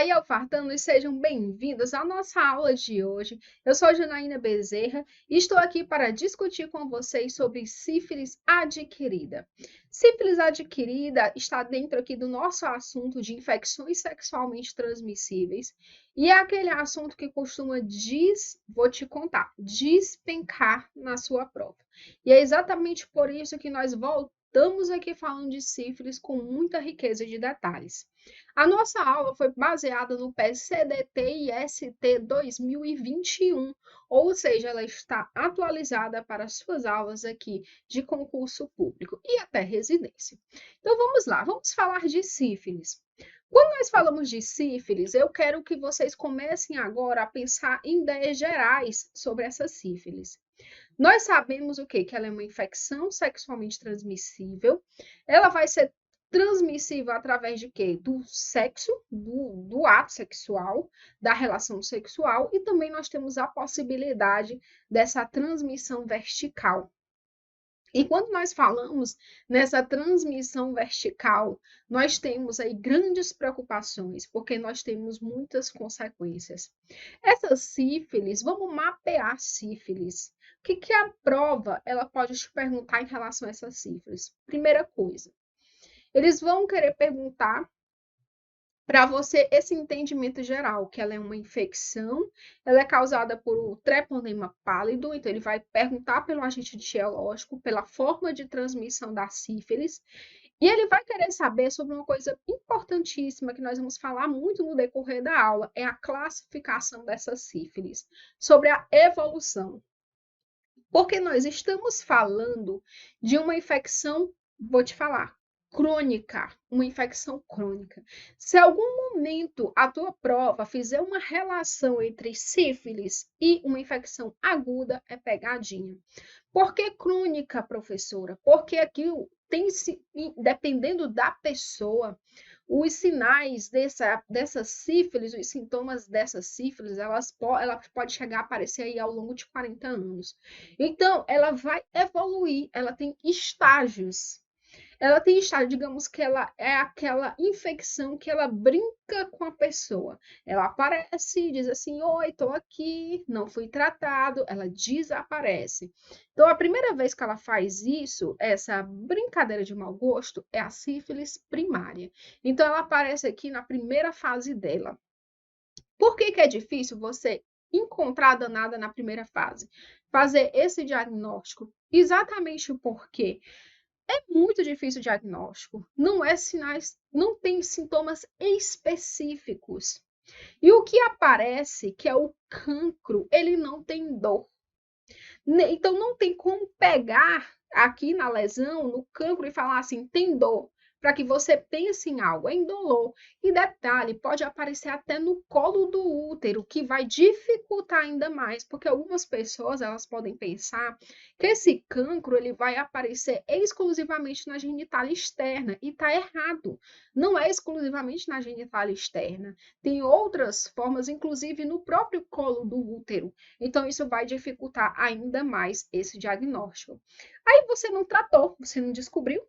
aí, alfartanos, sejam bem-vindos à nossa aula de hoje. Eu sou a Janaína Bezerra e estou aqui para discutir com vocês sobre sífilis adquirida. Sífilis adquirida está dentro aqui do nosso assunto de infecções sexualmente transmissíveis e é aquele assunto que costuma, vou te contar, despencar na sua prova. E é exatamente por isso que nós voltamos aqui falando de sífilis com muita riqueza de detalhes. A nossa aula foi baseada no PCDT IST 2021, ou seja, ela está atualizada para as suas aulas aqui de concurso público e até residência. Então vamos lá, vamos falar de sífilis. Quando nós falamos de sífilis, eu quero que vocês comecem agora a pensar em ideias gerais sobre essa sífilis. Nós sabemos o quê? Que ela é uma infecção sexualmente transmissível. Ela vai ser transmissível através de quê? Do sexo, do ato sexual, da relação sexual, e também nós temos a possibilidade dessa transmissão vertical. E quando nós falamos nessa transmissão vertical, nós temos aí grandes preocupações, porque nós temos muitas consequências. Essa sífilis, vamos mapear sífilis. O que a prova ela pode te perguntar em relação a essa sífilis? Primeira coisa, eles vão querer perguntar para você esse entendimento geral, que ela é uma infecção, ela é causada por o treponema pálido, então ele vai perguntar pelo agente etiológico, pela forma de transmissão da sífilis, e ele vai querer saber sobre uma coisa importantíssima que nós vamos falar muito no decorrer da aula, é a classificação dessa sífilis, sobre a evolução. Porque nós estamos falando de uma infecção, vou te falar, crônica, uma infecção crônica. Se algum momento a tua prova fizer uma relação entre sífilis e uma infecção aguda, é pegadinha. Por que crônica, professora? Porque aqui tem, dependendo da pessoa, os sinais dessa sífilis, os sintomas dessa sífilis, ela pode chegar a aparecer aí ao longo de 40 anos. Então, ela vai evoluir, ela tem estágios. Ela tem estágio, digamos que ela é aquela infecção que ela brinca com a pessoa. Ela aparece e diz assim, oi, estou aqui, não fui tratado, ela desaparece. Então, a primeira vez que ela faz isso, essa brincadeira de mau gosto, é a sífilis primária. Então, ela aparece aqui na primeira fase dela. Por que é difícil você encontrar a danada na primeira fase? Fazer esse diagnóstico? Exatamente porque é muito difícil o diagnóstico, não é sinais, não tem sintomas específicos. E o que aparece, que é o cancro, ele não tem dor. Então não tem como pegar aqui na lesão, no cancro e falar assim, tem dor, para que você pense em algo, é indolor. E detalhe, pode aparecer até no colo do útero, que vai dificultar ainda mais, porque algumas pessoas, elas podem pensar que esse cancro, ele vai aparecer exclusivamente na genitália externa, e está errado. Não é exclusivamente na genitália externa, tem outras formas, inclusive no próprio colo do útero. Então, isso vai dificultar ainda mais esse diagnóstico. Aí você não tratou, você não descobriu,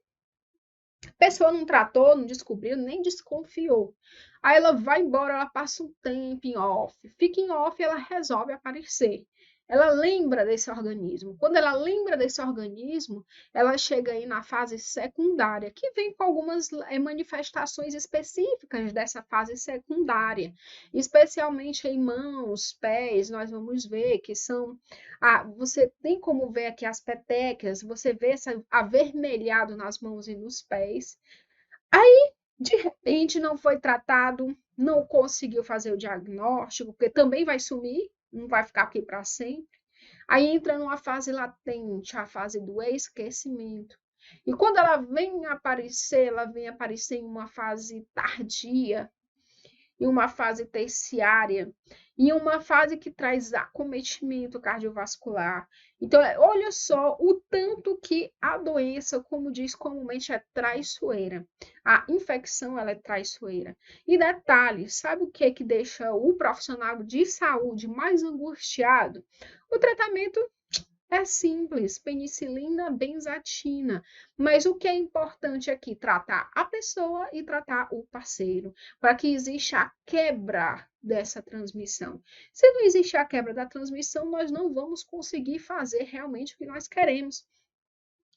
a pessoa não tratou, não descobriu, nem desconfiou. Aí ela vai embora, ela passa um tempo em off. Fica em off, ela resolve aparecer. Ela lembra desse organismo. Quando ela lembra desse organismo, ela chega aí na fase secundária, que vem com algumas manifestações específicas dessa fase secundária, especialmente em mãos, pés, nós vamos ver que são você tem como ver aqui as petecas, você vê esse avermelhado nas mãos e nos pés. Aí, de repente, não foi tratado, não conseguiu fazer o diagnóstico, porque também vai sumir, não vai ficar aqui para sempre. Aí entra numa fase latente, a fase do esquecimento. E quando ela vem aparecer em uma fase tardia, em uma fase terciária, em uma fase que traz acometimento cardiovascular. Então, olha só o tanto que a doença, como diz comumente, é traiçoeira. A infecção, ela é traiçoeira. E detalhe, sabe o que é que deixa o profissional de saúde mais angustiado? O tratamento É simples, penicilina benzatina. Mas o que é importante aqui? Tratar a pessoa e tratar o parceiro, para que exista a quebra dessa transmissão. Se não existe a quebra da transmissão, nós não vamos conseguir fazer realmente o que nós queremos,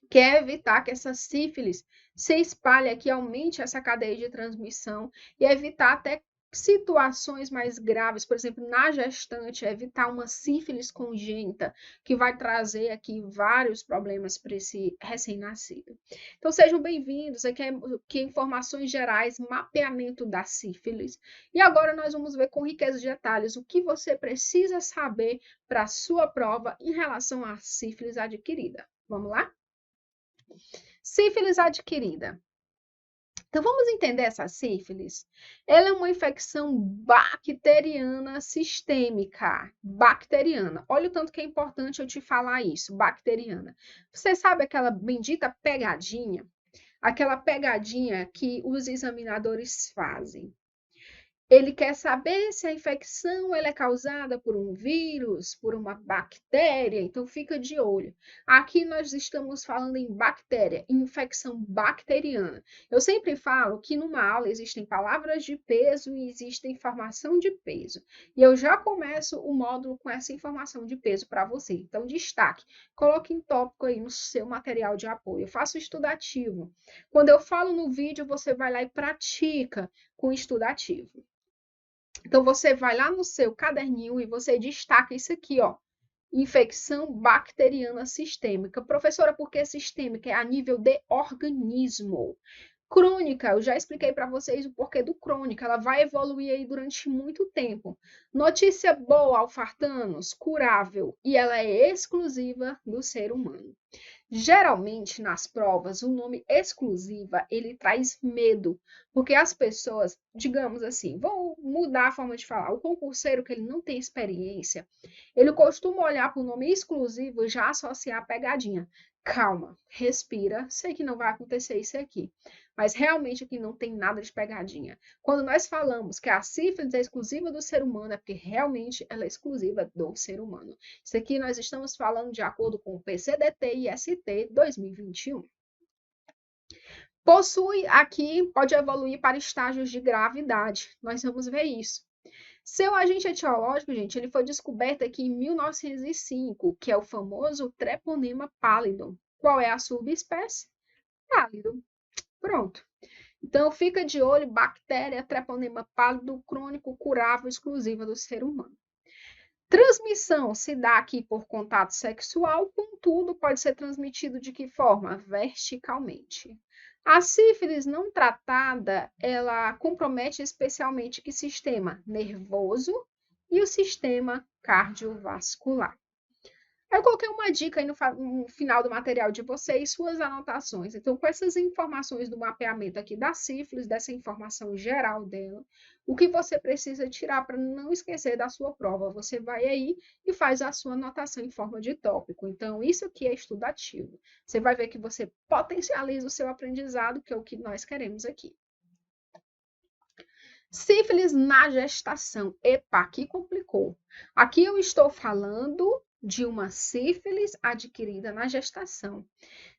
que é evitar que essa sífilis se espalhe, que aumente essa cadeia de transmissão e evitar até situações mais graves, por exemplo, na gestante, evitar uma sífilis congênita, que vai trazer aqui vários problemas para esse recém-nascido. Então, sejam bem-vindos, aqui é informações gerais, mapeamento da sífilis. E agora nós vamos ver com riqueza de detalhes o que você precisa saber para a sua prova em relação à sífilis adquirida. Vamos lá? Sífilis adquirida. Então, vamos entender essa sífilis? Ela é uma infecção bacteriana sistêmica. Bacteriana. Olha o tanto que é importante eu te falar isso, bacteriana. Você sabe aquela bendita pegadinha? Aquela pegadinha que os examinadores fazem. Ele quer saber se a infecção ela é causada por um vírus, por uma bactéria, então fica de olho. Aqui nós estamos falando em bactéria, infecção bacteriana. Eu sempre falo que numa aula existem palavras de peso e existe informação de peso. E eu já começo o módulo com essa informação de peso para você. Então, destaque, coloque em tópico aí no seu material de apoio. Eu faço estudativo. Quando eu falo no vídeo, você vai lá e pratica com estudativo. Então, você vai lá no seu caderninho e você destaca isso aqui, ó. Infecção bacteriana sistêmica. Professora, por que sistêmica? É a nível de organismo. Crônica, eu já expliquei para vocês o porquê do crônica, ela vai evoluir aí durante muito tempo. Notícia boa, alfartanos, curável, e ela é exclusiva do ser humano. Geralmente, nas provas, o nome exclusiva, ele traz medo, porque as pessoas, digamos assim, vou mudar a forma de falar, o concurseiro que ele não tem experiência, ele costuma olhar para o nome exclusivo e já associar a pegadinha. Calma, respira, sei que não vai acontecer isso aqui, mas realmente aqui não tem nada de pegadinha. Quando nós falamos que a sífilis é exclusiva do ser humano, é porque realmente ela é exclusiva do ser humano. Isso aqui nós estamos falando de acordo com o PCDT e ST 2021. Possui aqui, pode evoluir para estágios de gravidade. Nós vamos ver isso. Seu agente etiológico, gente, ele foi descoberto aqui em 1905, que é o famoso Treponema pallidum. Qual é a subespécie? Pálido. Pronto. Então, fica de olho, bactéria Treponema pálido, crônico, curável, exclusiva do ser humano. Transmissão se dá aqui por contato sexual, contudo, pode ser transmitido de que forma? Verticalmente. A sífilis não tratada, ela compromete especialmente que sistema nervoso e o sistema cardiovascular. Eu coloquei uma dica aí no final do material de vocês, suas anotações. Então, com essas informações do mapeamento aqui da sífilis, dessa informação geral dela, o que você precisa tirar para não esquecer da sua prova? Você vai aí e faz a sua anotação em forma de tópico. Então, isso aqui é estudativo. Você vai ver que você potencializa o seu aprendizado, que é o que nós queremos aqui. Sífilis na gestação. Epa, aqui complicou. Aqui eu estou falando de uma sífilis adquirida na gestação.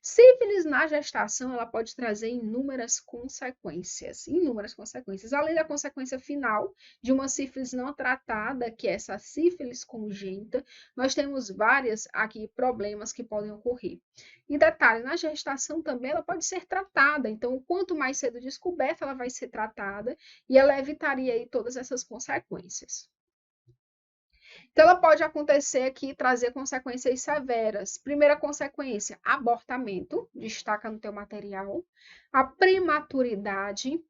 Sífilis na gestação, ela pode trazer inúmeras consequências, além da consequência final de uma sífilis não tratada, que é essa sífilis congênita, nós temos vários aqui problemas que podem ocorrer. E detalhe, na gestação também ela pode ser tratada, então quanto mais cedo descoberta, ela vai ser tratada e ela evitaria aí todas essas consequências. Então, ela pode acontecer aqui e trazer consequências severas. Primeira consequência, abortamento, destaca no teu material, a prematuridade,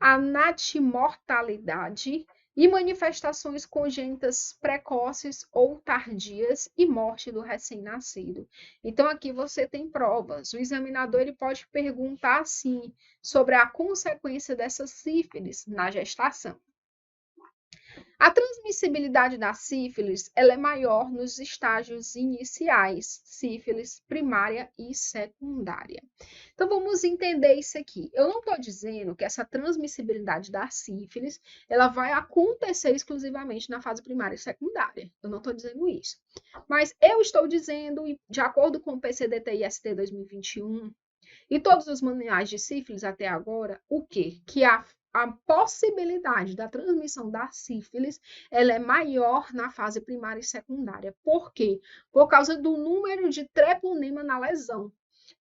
a natimortalidade e manifestações congênitas precoces ou tardias e morte do recém-nascido. Então, aqui você tem provas. O examinador ele pode perguntar, sim, sobre a consequência dessa sífilis na gestação. A transmissibilidade da sífilis, ela é maior nos estágios iniciais, sífilis primária e secundária. Então vamos entender isso aqui. Eu não estou dizendo que essa transmissibilidade da sífilis, ela vai acontecer exclusivamente na fase primária e secundária. Eu não estou dizendo isso. Mas eu estou dizendo, de acordo com o PCDT-IST 2021, e todos os manuais de sífilis até agora, o quê? Que a possibilidade da transmissão da sífilis, ela é maior na fase primária e secundária. Por quê? Por causa do número de treponema na lesão.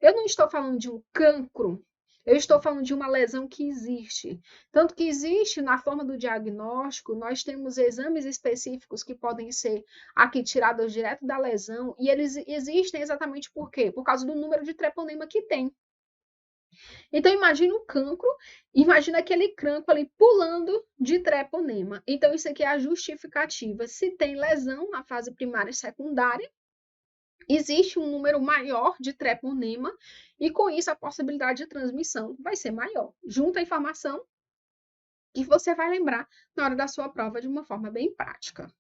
Eu não estou falando de um cancro, eu estou falando de uma lesão que existe. Tanto que existe na forma do diagnóstico, nós temos exames específicos que podem ser aqui tirados direto da lesão, e eles existem exatamente por quê? Por causa do número de treponema que tem. Então, imagina o cancro, imagina aquele cancro ali pulando de treponema. Então, isso aqui é a justificativa. Se tem lesão na fase primária e secundária, existe um número maior de treponema e, com isso, a possibilidade de transmissão vai ser maior. Junta a informação que você vai lembrar na hora da sua prova de uma forma bem prática.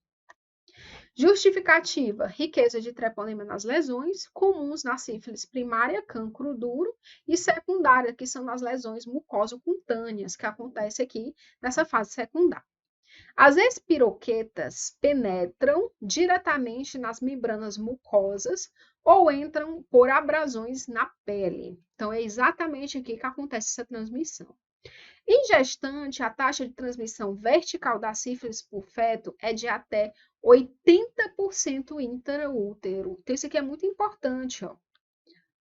Justificativa: riqueza de treponema nas lesões, comuns na sífilis primária, cancro duro, e secundária, que são nas lesões mucosocutâneas, que acontece aqui nessa fase secundária. As espiroquetas penetram diretamente nas membranas mucosas ou entram por abrasões na pele. Então, é exatamente aqui que acontece essa transmissão. Em gestante, a taxa de transmissão vertical da sífilis por feto é de até 80% intraútero. Então, isso aqui é muito importante, ó.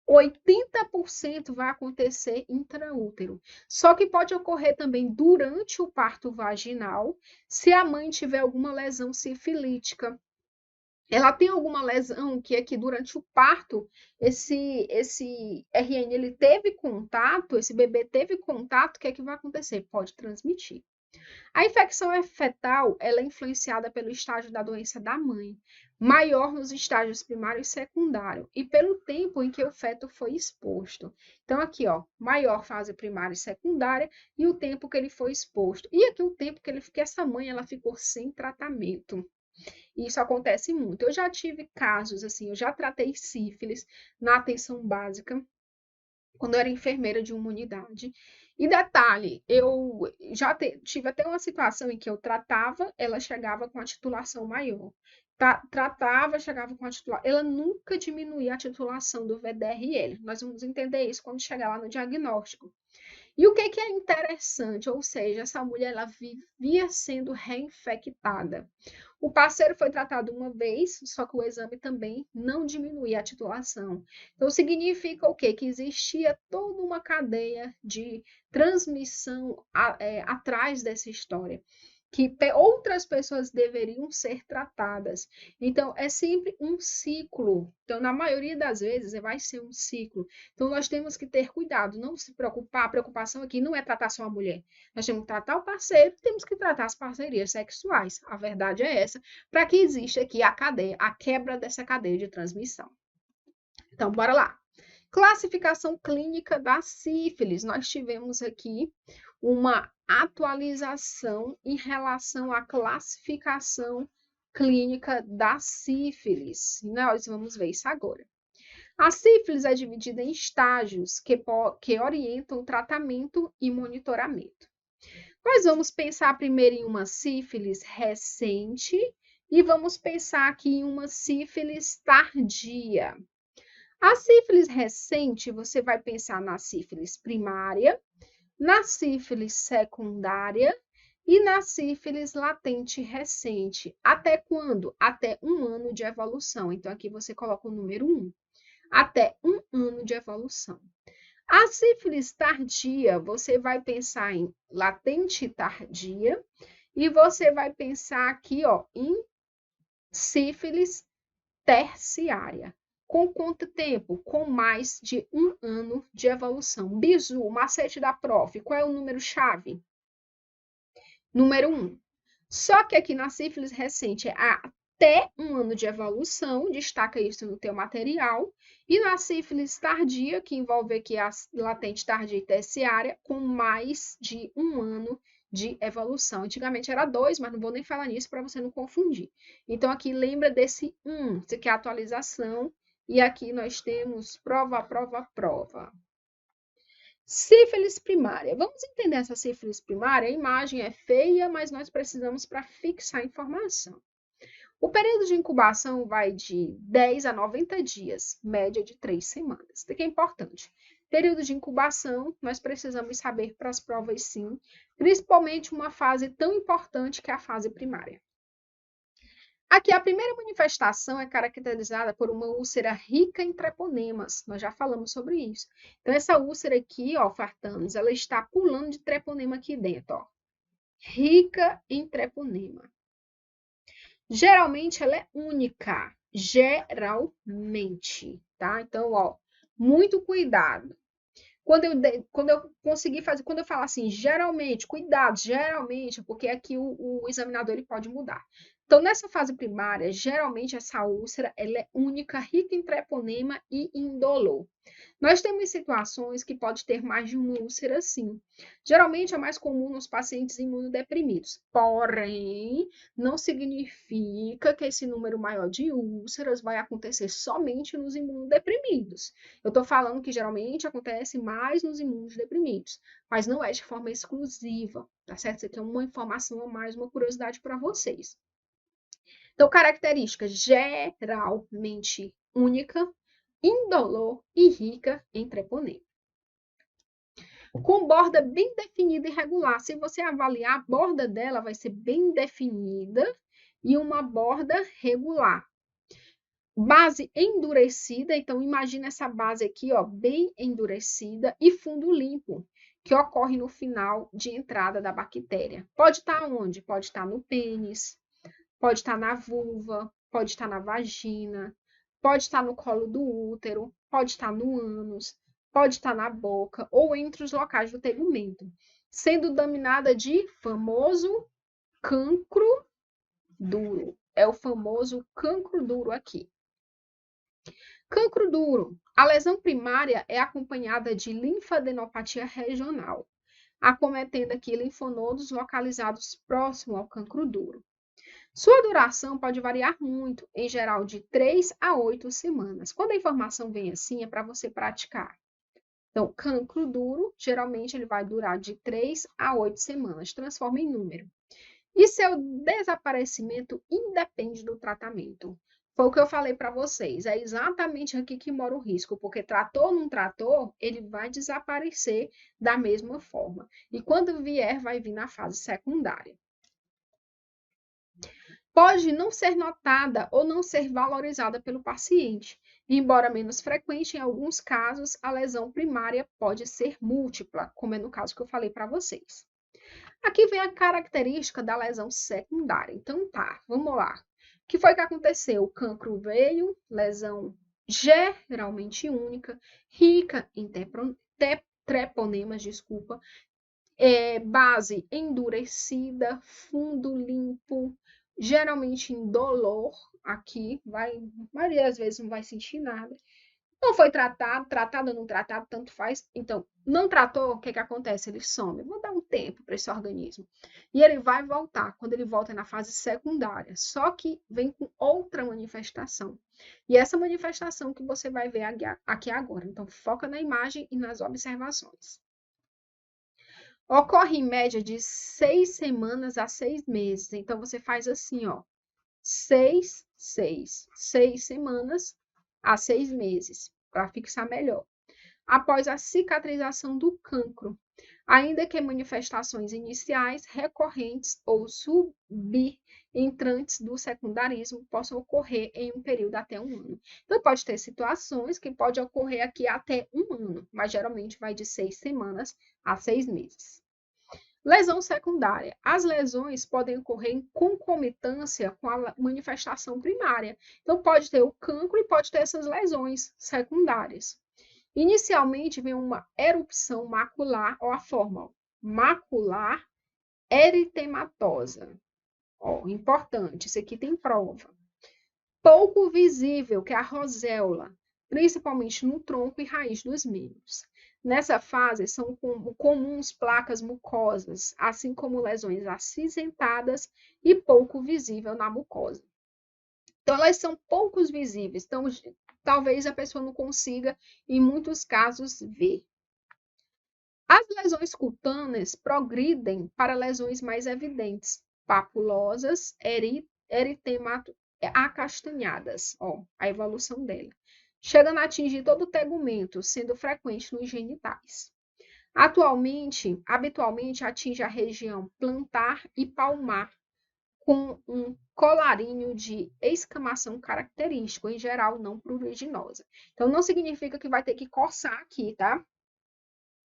80% vai acontecer intraútero. Só que pode ocorrer também durante o parto vaginal, se a mãe tiver alguma lesão sifilítica. Ela tem alguma lesão que é que durante o parto esse RN ele teve contato, esse bebê teve contato, o que é que vai acontecer? Pode transmitir. A infecção fetal ela é influenciada pelo estágio da doença da mãe, maior nos estágios primário e secundário, e pelo tempo em que o feto foi exposto. Então, aqui, ó, maior fase primária e secundária, e o tempo que ele foi exposto. E aqui o tempo que essa mãe ela ficou sem tratamento. Isso acontece muito. Eu já tive casos assim, eu já tratei sífilis na atenção básica, quando eu era enfermeira de uma unidade. E detalhe, eu já tive até uma situação em que eu tratava, ela chegava com a titulação maior. Tratava, chegava com a titulação. Ela nunca diminuía a titulação do VDRL. Nós vamos entender isso quando chegar lá no diagnóstico. E o que é interessante? Ou seja, essa mulher ela vivia sendo reinfectada. O parceiro foi tratado uma vez, só que o exame também não diminuía a titulação. Então, significa o quê? Que existia toda uma cadeia de transmissão atrás dessa história, que outras pessoas deveriam ser tratadas. Então, é sempre um ciclo. Então, na maioria das vezes, vai ser um ciclo. Então, nós temos que ter cuidado, não se preocupar. A preocupação aqui não é tratar só a mulher. Nós temos que tratar o parceiro, temos que tratar as parcerias sexuais. A verdade é essa, para que exista aqui a cadeia, a quebra dessa cadeia de transmissão. Então, bora lá. Classificação clínica da sífilis. Nós tivemos aqui uma atualização em relação à classificação clínica da sífilis. Nós vamos ver isso agora. A sífilis é dividida em estágios que orientam o tratamento e monitoramento. Nós vamos pensar primeiro em uma sífilis recente e vamos pensar aqui em uma sífilis tardia. A sífilis recente, você vai pensar na sífilis primária, na sífilis secundária e na sífilis latente recente. Até quando? Até 1 ano de evolução. Então, aqui você coloca o número 1. Até 1 ano de evolução. A sífilis tardia, você vai pensar em latente tardia e você vai pensar aqui, ó, em sífilis terciária. Com quanto tempo? Com mais de 1 ano de evolução. Bizu, macete da prof, qual é o número-chave? Número 1. Só que aqui na sífilis recente é até 1 ano de evolução, destaca isso no teu material. E na sífilis tardia, que envolve aqui a latente tardia e terciária, com mais de 1 ano de evolução. Antigamente era 2, mas não vou nem falar nisso para você não confundir. Então, aqui lembra desse 1, isso aqui é a atualização, e aqui nós temos prova, prova, prova. Sífilis primária. Vamos entender essa sífilis primária? A imagem é feia, mas nós precisamos para fixar a informação. O período de incubação vai de 10 a 90 dias, média de 3 semanas. Isso aqui é importante. Período de incubação, nós precisamos saber para as provas sim, principalmente uma fase tão importante que é a fase primária. Aqui, a primeira manifestação é caracterizada por uma úlcera rica em treponemas. Nós já falamos sobre isso. Então, essa úlcera aqui, ó, fartanos, ela está pulando de treponema aqui dentro, ó. Rica em treponema. Geralmente, ela é única. Geralmente, tá? Então, ó, muito cuidado. Quando eu conseguir fazer, quando eu falar assim, geralmente, cuidado, geralmente, porque aqui o examinador ele pode mudar. Então, nessa fase primária, geralmente essa úlcera ela é única, rica em treponema e indolor. Nós temos situações que pode ter mais de uma úlcera, sim. Geralmente é mais comum nos pacientes imunodeprimidos. Porém, não significa que esse número maior de úlceras vai acontecer somente nos imunodeprimidos. Eu estou falando que geralmente acontece mais nos imunodeprimidos, mas não é de forma exclusiva, tá certo? Isso aqui é uma informação a mais, uma curiosidade para vocês. Então, característica geralmente única, indolor e rica em treponema. Com borda bem definida e regular. Se você avaliar, a borda dela vai ser bem definida e uma borda regular. Base endurecida, então imagina essa base aqui, ó, bem endurecida e fundo limpo, que ocorre no final de entrada da bactéria. Pode estar onde? Pode estar no pênis, pode estar na vulva, pode estar na vagina, pode estar no colo do útero, pode estar no ânus, pode estar na boca ou entre os locais do tegumento, sendo dominada de famoso cancro duro. É o famoso cancro duro aqui. Cancro duro. A lesão primária é acompanhada de linfadenopatia regional, acometendo aqui linfonodos localizados próximo ao cancro duro. Sua duração pode variar muito, em geral de 3 a 8 semanas. Quando a informação vem assim, é para você praticar. Então, cancro duro, geralmente ele vai durar de 3 a 8 semanas, transforma em número. E seu desaparecimento independe do tratamento. Foi o que eu falei para vocês, é exatamente aqui que mora o risco, porque tratou ou não tratou, ele vai desaparecer da mesma forma. E quando vier, vai vir na fase secundária. Pode não ser notada ou não ser valorizada pelo paciente. Embora menos frequente, em alguns casos, a lesão primária pode ser múltipla, como é no caso que eu falei para vocês. Aqui vem a característica da lesão secundária. Então tá, vamos lá. O que foi que aconteceu? O cancro veio, lesão geralmente única, rica em treponemas, base endurecida, fundo limpo, geralmente indolor, aqui, a maioria das vezes não vai sentir nada. Não foi tratado ou não tratado, tanto faz. Então, não tratou, o que acontece? Ele some. Vou dar um tempo para esse organismo. E ele vai voltar. Quando ele volta é na fase secundária. Só que vem com outra manifestação. E essa manifestação que você vai ver aqui agora. Então, foca na imagem e nas observações. Ocorre em média de 6 semanas a 6 meses. Então, você faz assim, ó. 6 semanas a 6 meses, para fixar melhor. Após a cicatrização do cancro, ainda que manifestações iniciais, recorrentes ou subentrantes do secundarismo possam ocorrer em um período até um ano. Então, pode ter situações que pode ocorrer aqui até um ano, mas geralmente vai de 6 semanas a 6 meses. Lesão secundária. As lesões podem ocorrer em concomitância com a manifestação primária. Então, pode ter o cancro e pode ter essas lesões secundárias. Inicialmente, vem uma erupção macular, ó, a forma, ó, macular eritematosa. Ó, importante, isso aqui tem prova. Pouco visível, que é a roséola, principalmente no tronco e raiz dos membros. Nessa fase, são comuns placas mucosas, assim como lesões acinzentadas e pouco visível na mucosa. Então, elas são poucos visíveis, então talvez a pessoa não consiga, em muitos casos, ver. As lesões cutâneas progridem para lesões mais evidentes, papulosas, eritemato acastanhadas, ó, a evolução dela, chegando a atingir todo o tegumento, sendo frequente nos genitais. Habitualmente atinge a região plantar e palmar, com um colarinho de escamação característico, em geral não pruriginosa. Então, não significa que vai ter que coçar aqui, tá?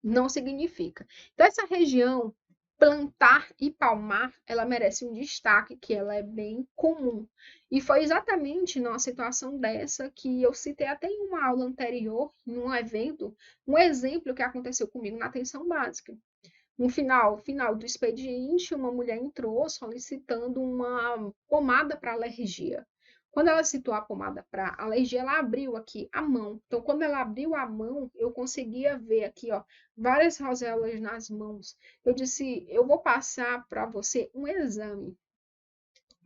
Não significa. Então, essa região plantar e palmar, ela merece um destaque, que ela é bem comum. E foi exatamente numa situação dessa que eu citei até em uma aula anterior, num evento, um exemplo que aconteceu comigo na atenção básica. No final do expediente, uma mulher entrou solicitando uma pomada para alergia. Quando ela citou a pomada para alergia, ela abriu aqui a mão. Então, quando ela abriu a mão, eu conseguia ver aqui, ó, várias roséolas nas mãos. Eu disse, eu vou passar para você um exame.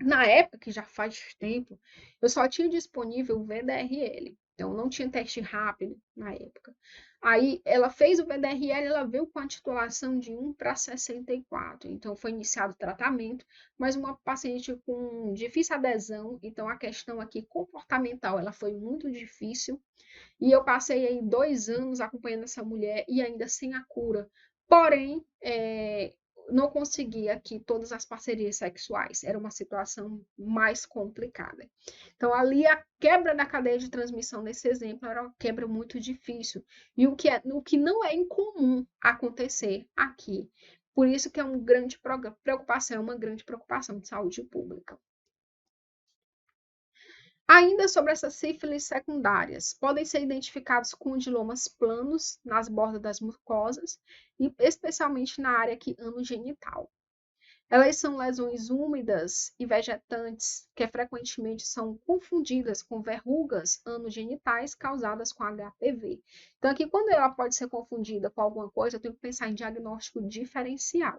Na época, que já faz tempo, eu só tinha disponível o VDRL. Então, não tinha teste rápido na época. Aí, ela fez o VDRL, ela veio com a titulação de 1 para 64. Então, foi iniciado o tratamento, mas uma paciente com difícil adesão. Então, a questão aqui comportamental, ela foi muito difícil. E eu passei aí 2 anos acompanhando essa mulher e ainda sem a cura. Porém, não consegui aqui todas as parcerias sexuais. Era uma situação mais complicada. Então, ali a quebra da cadeia de transmissão nesse exemplo era uma quebra muito difícil. E o que não é incomum acontecer aqui. Por isso que é uma grande preocupação, é uma grande preocupação de saúde pública. Ainda sobre essas sífilis secundárias, podem ser identificados condilomas planos nas bordas das mucosas, e especialmente na área aqui anogenital. Elas são lesões úmidas e vegetantes que frequentemente são confundidas com verrugas anogenitais causadas com HPV. Então, aqui, quando ela pode ser confundida com alguma coisa, eu tenho que pensar em diagnóstico diferencial.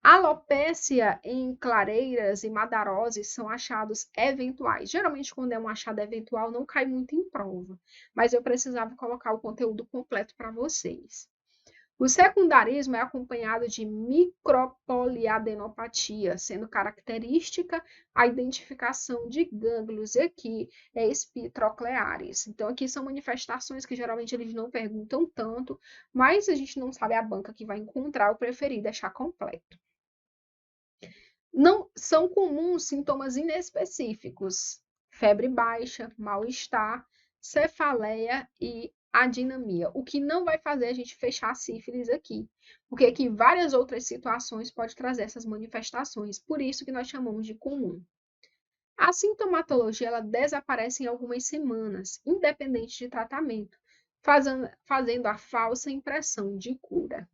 Alopécia em clareiras e madarose são achados eventuais. Geralmente, quando é um achado eventual, não cai muito em prova, mas eu precisava colocar o conteúdo completo para vocês. O secundarismo é acompanhado de micropoliadenopatia, sendo característica a identificação de gânglios aqui espitrocleares. Então, aqui são manifestações que geralmente eles não perguntam tanto, mas a gente não sabe a banca que vai encontrar, eu preferi deixar completo. Não são comuns sintomas inespecíficos: febre baixa, mal-estar, cefaleia e adinamia, o que não vai fazer a gente fechar a sífilis aqui, porque aqui várias outras situações podem trazer essas manifestações, por isso que nós chamamos de comum. A sintomatologia ela desaparece em algumas semanas, independente de tratamento, fazendo a falsa impressão de cura.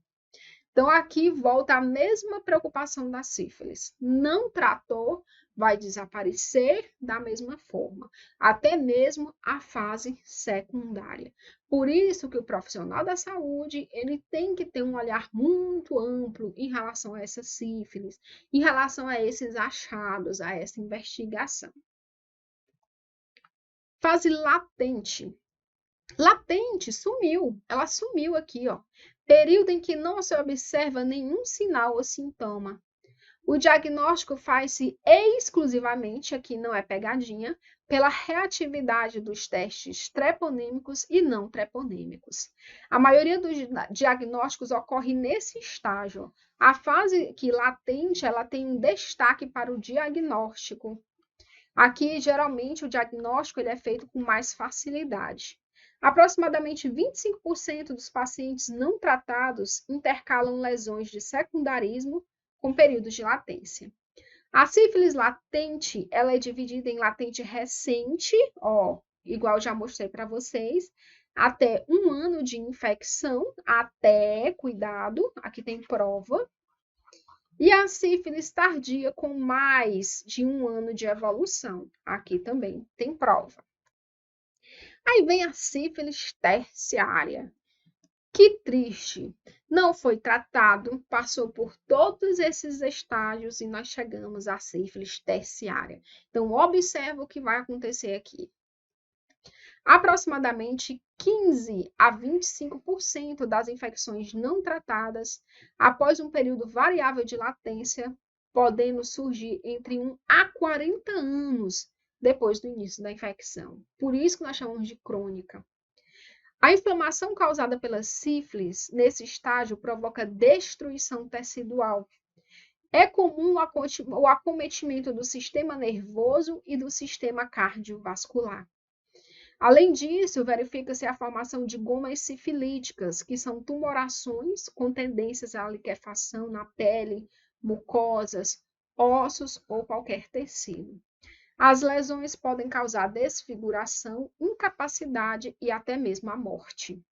Então, aqui volta a mesma preocupação da sífilis. Não tratou, vai desaparecer da mesma forma, até mesmo a fase secundária. Por isso que o profissional da saúde, ele tem que ter um olhar muito amplo em relação a essa sífilis, em relação a esses achados, a essa investigação. Fase latente. Latente, sumiu. Ela sumiu aqui, ó. Período em que não se observa nenhum sinal ou sintoma. O diagnóstico faz-se exclusivamente, aqui não é pegadinha, pela reatividade dos testes treponêmicos e não treponêmicos. A maioria dos diagnósticos ocorre nesse estágio. A fase que latente, ela tem um destaque para o diagnóstico. Aqui, geralmente, o diagnóstico ele é feito com mais facilidade. Aproximadamente 25% dos pacientes não tratados intercalam lesões de secundarismo com períodos de latência. A sífilis latente, ela é dividida em latente recente, ó, igual já mostrei para vocês, até 1 ano de infecção, cuidado, aqui tem prova, e a sífilis tardia com mais de 1 ano de evolução, aqui também tem prova. Aí vem a sífilis terciária. Que triste! Não foi tratado, passou por todos esses estágios e nós chegamos à sífilis terciária. Então, observa o que vai acontecer aqui. Aproximadamente 15 a 25% das infecções não tratadas, após um período variável de latência, podendo surgir entre 1 a 40 anos depois do início da infecção. Por isso que nós chamamos de crônica. A inflamação causada pela sífilis, nesse estágio, provoca destruição tecidual. É comum o acometimento do sistema nervoso e do sistema cardiovascular. Além disso, verifica-se a formação de gomas sifilíticas, que são tumorações com tendências à liquefação na pele, mucosas, ossos ou qualquer tecido. As lesões podem causar desfiguração, incapacidade e até mesmo a morte.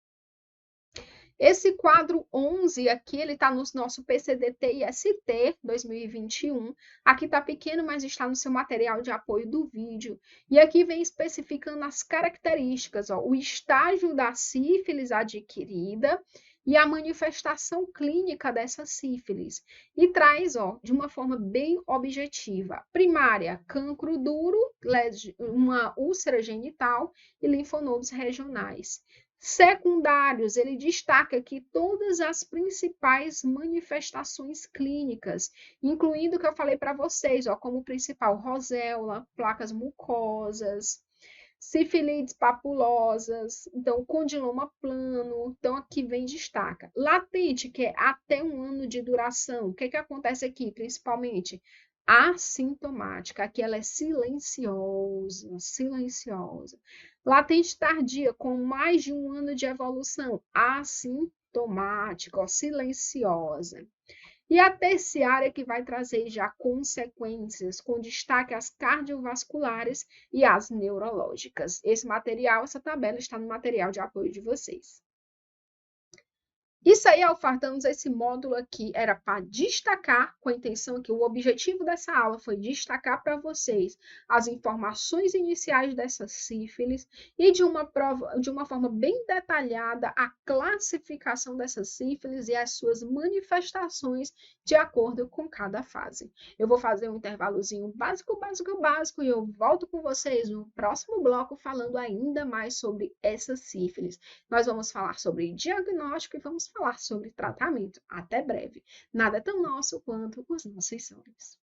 Esse quadro 11 aqui, ele está no nosso PCDT-IST 2021. Aqui está pequeno, mas está no seu material de apoio do vídeo. E aqui vem especificando as características, ó, o estágio da sífilis adquirida e a manifestação clínica dessa sífilis. E traz, ó, de uma forma bem objetiva. Primária, cancro duro, uma úlcera genital e linfonodos regionais. Secundários, ele destaca aqui todas as principais manifestações clínicas, incluindo o que eu falei para vocês, ó, como principal roséola, placas mucosas, sífilides papulosas, então condiloma plano, então aqui vem destaca. Latente, que é até 1 ano de duração, o que que acontece aqui, principalmente? Assintomática, aqui ela é silenciosa, silenciosa. Latente tardia, com mais de 1 ano de evolução, assintomática, ó, silenciosa. E a terciária que vai trazer já consequências, com destaque às cardiovasculares e às neurológicas. Esse material, essa tabela está no material de apoio de vocês. Isso aí, Alfardanos, esse módulo aqui era para destacar, com a intenção que o objetivo dessa aula foi destacar para vocês as informações iniciais dessa sífilis e de uma forma bem detalhada a classificação dessa sífilis e as suas manifestações de acordo com cada fase. Eu vou fazer um intervalozinho básico e eu volto com vocês no próximo bloco falando ainda mais sobre essa sífilis. Nós vamos falar sobre diagnóstico e vamos falar sobre tratamento. Até breve. Nada é tão nosso quanto os nossos sonhos.